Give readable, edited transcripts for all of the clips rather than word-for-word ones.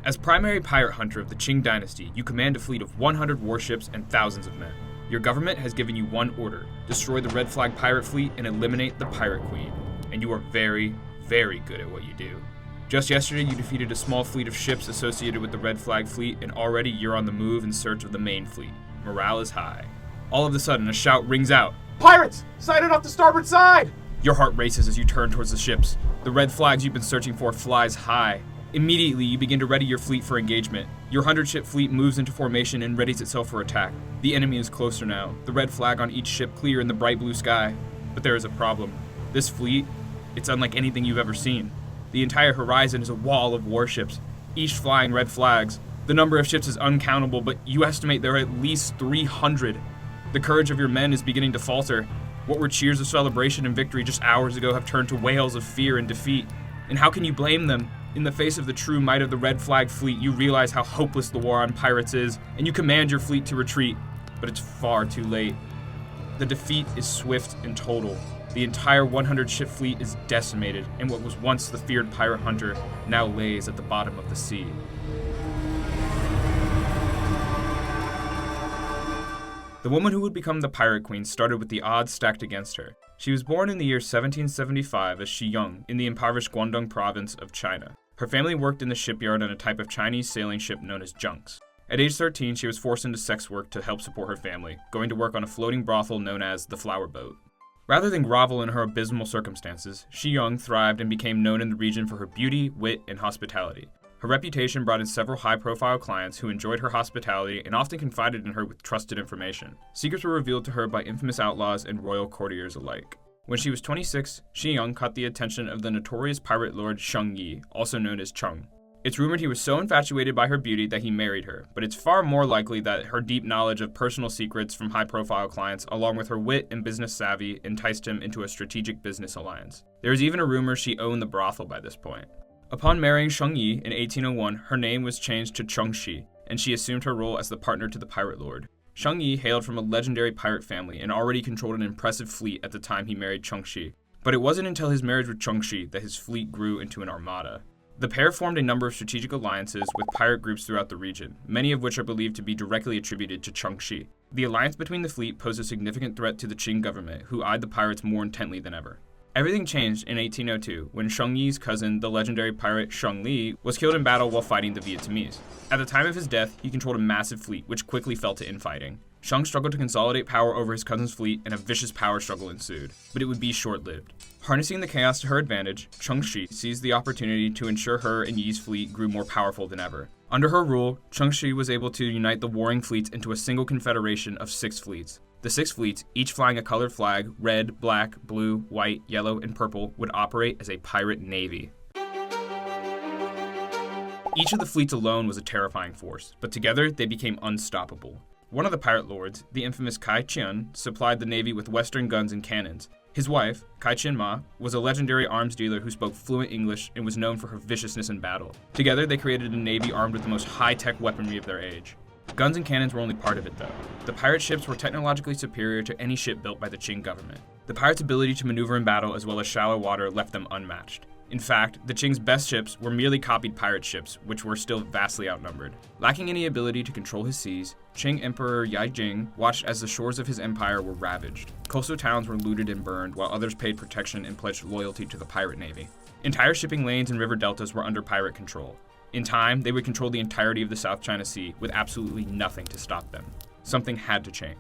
As primary pirate hunter of the Qing dynasty, you command a fleet of 100 warships and thousands of men. Your government has given you one order: destroy the Red Flag pirate fleet and eliminate the Pirate Queen. And you are very, very good at what you do. Just yesterday, you defeated a small fleet of ships associated with the Red Flag fleet, and already you're on the move in search of the main fleet. Morale is high. All of a sudden, a shout rings out. Pirates! Sighted off the starboard side! Your heart races as you turn towards the ships. The red flags you've been searching for flies high. Immediately, you begin to ready your fleet for engagement. Your 100-ship fleet moves into formation and readies itself for attack. The enemy is closer now, the red flag on each ship clear in the bright blue sky. But there is a problem. This fleet, it's unlike anything you've ever seen. The entire horizon is a wall of warships, each flying red flags. The number of ships is uncountable, but you estimate there are at least 300. The courage of your men is beginning to falter. What were cheers of celebration and victory just hours ago have turned to wails of fear and defeat. And how can you blame them? In the face of the true might of the Red Flag fleet, you realize how hopeless the war on pirates is, and you command your fleet to retreat. But it's far too late. The defeat is swift and total. The entire 100-ship fleet is decimated, and what was once the feared pirate hunter now lays at the bottom of the sea. The woman who would become the Pirate Queen started with the odds stacked against her. She was born in the year 1775 as Shi Yong in the impoverished Guangdong province of China. Her family worked in the shipyard on a type of Chinese sailing ship known as junks. At age 13, she was forced into sex work to help support her family, going to work on a floating brothel known as the Flower Boat. Rather than grovel in her abysmal circumstances, Shi Yong thrived and became known in the region for her beauty, wit, and hospitality. Her reputation brought in several high-profile clients who enjoyed her hospitality and often confided in her with trusted information. Secrets were revealed to her by infamous outlaws and royal courtiers alike. When she was 26, Shi Yong caught the attention of the notorious pirate lord Sheng Yi, also known as Cheng. It's rumored he was so infatuated by her beauty that he married her, but it's far more likely that her deep knowledge of personal secrets from high-profile clients, along with her wit and business savvy, enticed him into a strategic business alliance. There is even a rumor she owned the brothel by this point. Upon marrying Sheng Yi in 1801, her name was changed to Cheng Shi, and she assumed her role as the partner to the pirate lord. Sheng Yi hailed from a legendary pirate family and already controlled an impressive fleet at the time he married Cheng Shi. But it wasn't until his marriage with Cheng Shi that his fleet grew into an armada. The pair formed a number of strategic alliances with pirate groups throughout the region, many of which are believed to be directly attributed to Cheng Shi. The alliance between the fleet posed a significant threat to the Qing government, who eyed the pirates more intently than ever. Everything changed in 1802 when Sheng Yi's cousin, the legendary pirate Sheng Li, was killed in battle while fighting the Vietnamese. At the time of his death, he controlled a massive fleet, which quickly fell to infighting. Sheng struggled to consolidate power over his cousin's fleet, and a vicious power struggle ensued, but it would be short-lived. Harnessing the chaos to her advantage, Cheng Shi seized the opportunity to ensure her and Yi's fleet grew more powerful than ever. Under her rule, Cheng Shi was able to unite the warring fleets into a single confederation of 6 fleets. The 6 fleets, each flying a colored flag, red, black, blue, white, yellow, and purple, would operate as a pirate navy. Each of the fleets alone was a terrifying force, but together they became unstoppable. One of the pirate lords, the infamous Kai Qian, supplied the navy with Western guns and cannons. His wife, Kai Qian Ma, was a legendary arms dealer who spoke fluent English and was known for her viciousness in battle. Together they created a navy armed with the most high-tech weaponry of their age. Guns and cannons were only part of it, though. The pirate ships were technologically superior to any ship built by the Qing government. The pirates' ability to maneuver in battle as well as shallow water left them unmatched. In fact, the Qing's best ships were merely copied pirate ships, which were still vastly outnumbered. Lacking any ability to control his seas, Qing Emperor Yi Jing watched as the shores of his empire were ravaged. Coastal towns were looted and burned, while others paid protection and pledged loyalty to the pirate navy. Entire shipping lanes and river deltas were under pirate control. In time, they would control the entirety of the South China Sea with absolutely nothing to stop them. Something had to change.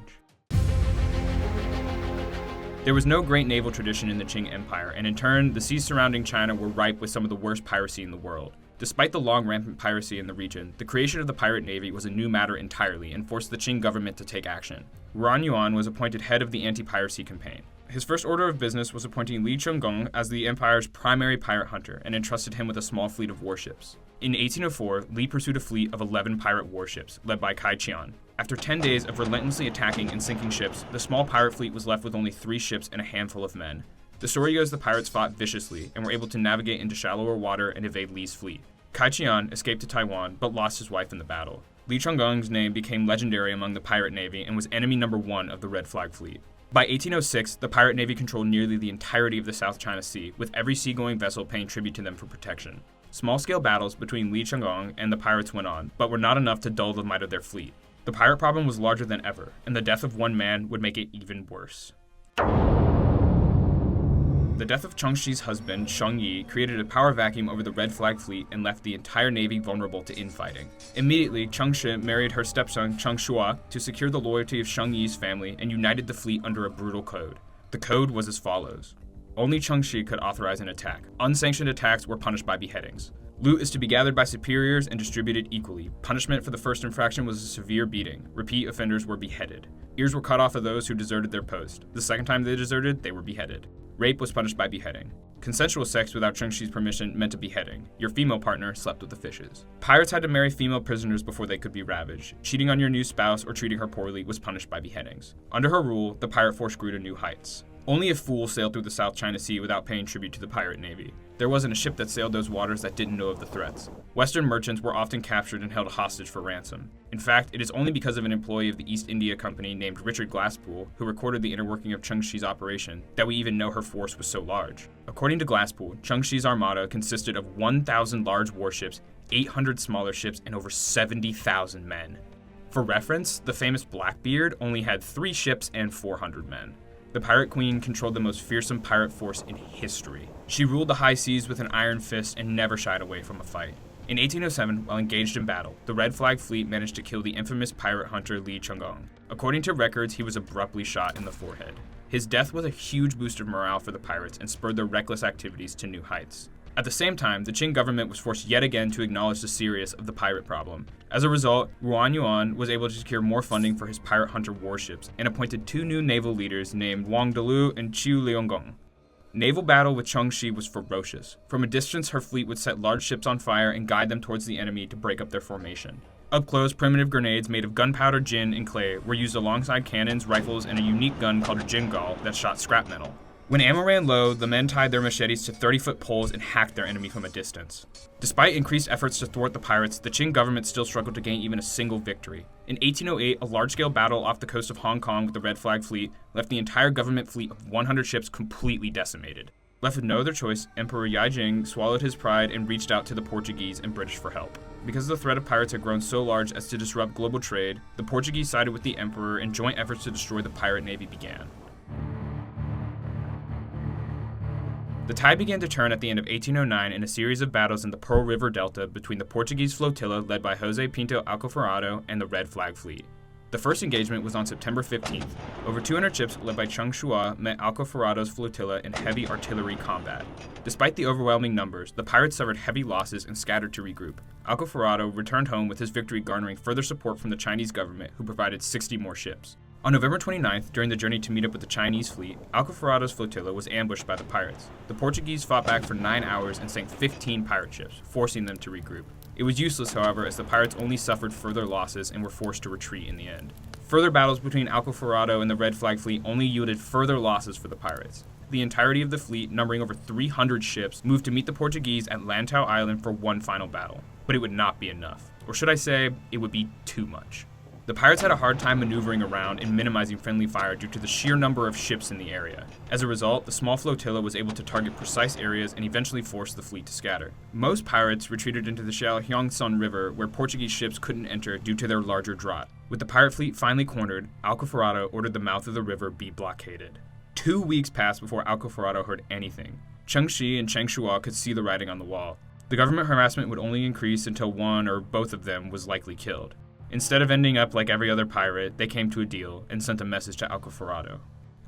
There was no great naval tradition in the Qing Empire, and in turn, the seas surrounding China were ripe with some of the worst piracy in the world. Despite the long rampant piracy in the region, the creation of the pirate navy was a new matter entirely and forced the Qing government to take action. Ran Yuan was appointed head of the anti-piracy campaign. His first order of business was appointing Li Chunggong as the empire's primary pirate hunter and entrusted him with a small fleet of warships. In 1804, Li pursued a fleet of 11 pirate warships, led by Kai Qian. After 10 days of relentlessly attacking and sinking ships, the small pirate fleet was left with only 3 ships and a handful of men. The story goes the pirates fought viciously and were able to navigate into shallower water and evade Li's fleet. Kai Qian escaped to Taiwan, but lost his wife in the battle. Li Chunggong's name became legendary among the pirate navy and was enemy number 1 of the Red Flag fleet. By 1806, the pirate navy controlled nearly the entirety of the South China Sea, with every seagoing vessel paying tribute to them for protection. Small-scale battles between Li Changong and the pirates went on, but were not enough to dull the might of their fleet. The pirate problem was larger than ever, and the death of one man would make it even worse. The death of Chengxi's husband, Sheng Yi, created a power vacuum over the Red Flag fleet and left the entire navy vulnerable to infighting. Immediately, Chengshi married her stepson, Cheng Shua, to secure the loyalty of Sheng Yi's family and united the fleet under a brutal code. The code was as follows. Only Chengshi could authorize an attack. Unsanctioned attacks were punished by beheadings. Loot is to be gathered by superiors and distributed equally. Punishment for the first infraction was a severe beating. Repeat offenders were beheaded. Ears were cut off of those who deserted their post. The second time they deserted, they were beheaded. Rape was punished by beheading. Consensual sex without Chengshi's permission meant a beheading. Your female partner slept with the fishes. Pirates had to marry female prisoners before they could be ravaged. Cheating on your new spouse or treating her poorly was punished by beheadings. Under her rule, the pirate force grew to new heights. Only a fool sailed through the South China Sea without paying tribute to the pirate navy. There wasn't a ship that sailed those waters that didn't know of the threats. Western merchants were often captured and held hostage for ransom. In fact, it is only because of an employee of the East India Company named Richard Glasspool, who recorded the inner working of Chengshi's operation, that we even know her force was so large. According to Glasspool, Chengshi's armada consisted of 1,000 large warships, 800 smaller ships, and over 70,000 men. For reference, the famous Black Beard only had 3 ships and 400 men. The Pirate Queen controlled the most fearsome pirate force in history. She ruled the high seas with an iron fist and never shied away from a fight. In 1807, while engaged in battle, the Red Flag fleet managed to kill the infamous pirate hunter Li Changong. According to records, he was abruptly shot in the forehead. His death was a huge boost of morale for the pirates and spurred their reckless activities to new heights. At the same time, the Qing government was forced yet again to acknowledge the seriousness of the pirate problem. As a result, Ruan Yuan was able to secure more funding for his pirate hunter warships and appointed 2 new naval leaders named Wang Delu and Qiu Lianggong. Naval battle with Chengshi was ferocious. From a distance, her fleet would set large ships on fire and guide them towards the enemy to break up their formation. Up close, primitive grenades made of gunpowder, gin, and clay were used alongside cannons, rifles, and a unique gun called a jingal that shot scrap metal. When ammo ran low, the men tied their machetes to 30-foot poles and hacked their enemy from a distance. Despite increased efforts to thwart the pirates, the Qing government still struggled to gain even a single victory. In 1808, a large-scale battle off the coast of Hong Kong with the Red Flag fleet left the entire government fleet of 100 ships completely decimated. Left with no other choice, Emperor Yijing swallowed his pride and reached out to the Portuguese and British for help. Because the threat of pirates had grown so large as to disrupt global trade, the Portuguese sided with the emperor and joint efforts to destroy the pirate navy began. The tide began to turn at the end of 1809 in a series of battles in the Pearl River Delta between the Portuguese flotilla led by José Pinto Alcoforado and the Red Flag fleet. The first engagement was on September 15th. Over 200 ships led by Cheng Shua met Alcoforado's flotilla in heavy artillery combat. Despite the overwhelming numbers, the pirates suffered heavy losses and scattered to regroup. Alcoforado returned home with his victory garnering further support from the Chinese government, who provided 60 more ships. On November 29th, during the journey to meet up with the Chinese fleet, Alcoforado's flotilla was ambushed by the pirates. The Portuguese fought back for 9 hours and sank 15 pirate ships, forcing them to regroup. It was useless, however, as the pirates only suffered further losses and were forced to retreat in the end. Further battles between Alcoforado and the Red Flag fleet only yielded further losses for the pirates. The entirety of the fleet, numbering over 300 ships, moved to meet the Portuguese at Lantau Island for one final battle. But it would not be enough. Or should I say, it would be too much. The pirates had a hard time maneuvering around and minimizing friendly fire due to the sheer number of ships in the area. As a result, the small flotilla was able to target precise areas and eventually force the fleet to scatter. Most pirates retreated into the shallow Hyongsun River, where Portuguese ships couldn't enter due to their larger draught. With the pirate fleet finally cornered, Alcoforado ordered the mouth of the river be blockaded. 2 weeks passed before Alcoforado heard anything. Chengshi and Cheng Shua could see the writing on the wall. The government harassment would only increase until one or both of them was likely killed. Instead of ending up like every other pirate, they came to a deal and sent a message to Alcoforado.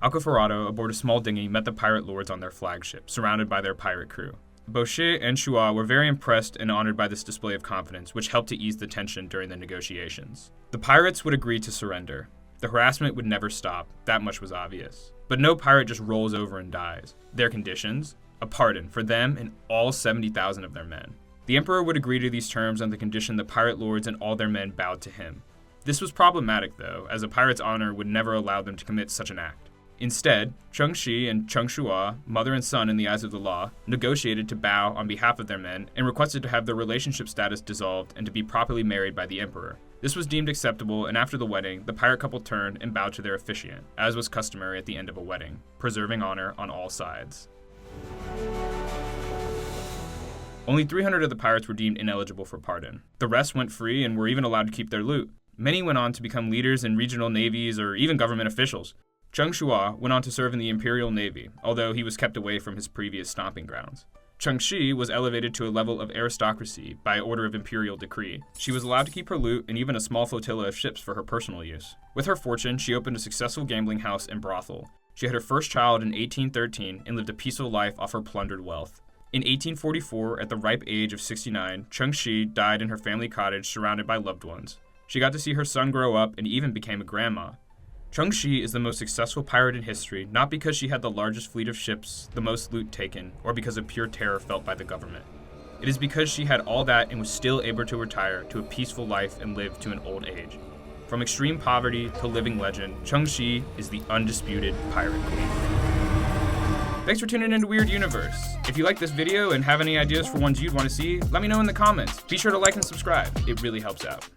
Alcoforado, aboard a small dinghy, met the pirate lords on their flagship, surrounded by their pirate crew. Boucher and Shua were very impressed and honored by this display of confidence, which helped to ease the tension during the negotiations. The pirates would agree to surrender. The harassment would never stop, that much was obvious. But no pirate just rolls over and dies. Their conditions? A pardon for them and all 70,000 of their men. The emperor would agree to these terms on the condition the pirate lords and all their men bowed to him. This was problematic, though, as a pirate's honor would never allow them to commit such an act. Instead, Chengshi and Cheng Shua, mother and son in the eyes of the law, negotiated to bow on behalf of their men and requested to have their relationship status dissolved and to be properly married by the emperor. This was deemed acceptable, and after the wedding, the pirate couple turned and bowed to their officiant, as was customary at the end of a wedding, preserving honor on all sides. Only 300 of the pirates were deemed ineligible for pardon. The rest went free and were even allowed to keep their loot. Many went on to become leaders in regional navies or even government officials. Cheng Shua went on to serve in the Imperial Navy, although he was kept away from his previous stomping grounds. Cheng Shi was elevated to a level of aristocracy by order of imperial decree. She was allowed to keep her loot and even a small flotilla of ships for her personal use. With her fortune, she opened a successful gambling house and brothel. She had her first child in 1813 and lived a peaceful life off her plundered wealth. In 1844, at the ripe age of 69, Cheng Shi died in her family cottage surrounded by loved ones. She got to see her son grow up and even became a grandma. Cheng Shi is the most successful pirate in history, not because she had the largest fleet of ships, the most loot taken, or because of pure terror felt by the government. It is because she had all that and was still able to retire to a peaceful life and live to an old age. From extreme poverty to living legend, Cheng Shi is the undisputed pirate queen. Thanks for tuning into Weird Universe. If you like this video and have any ideas for ones you'd want to see, let me know in the comments. Be sure to like and subscribe. It really helps out.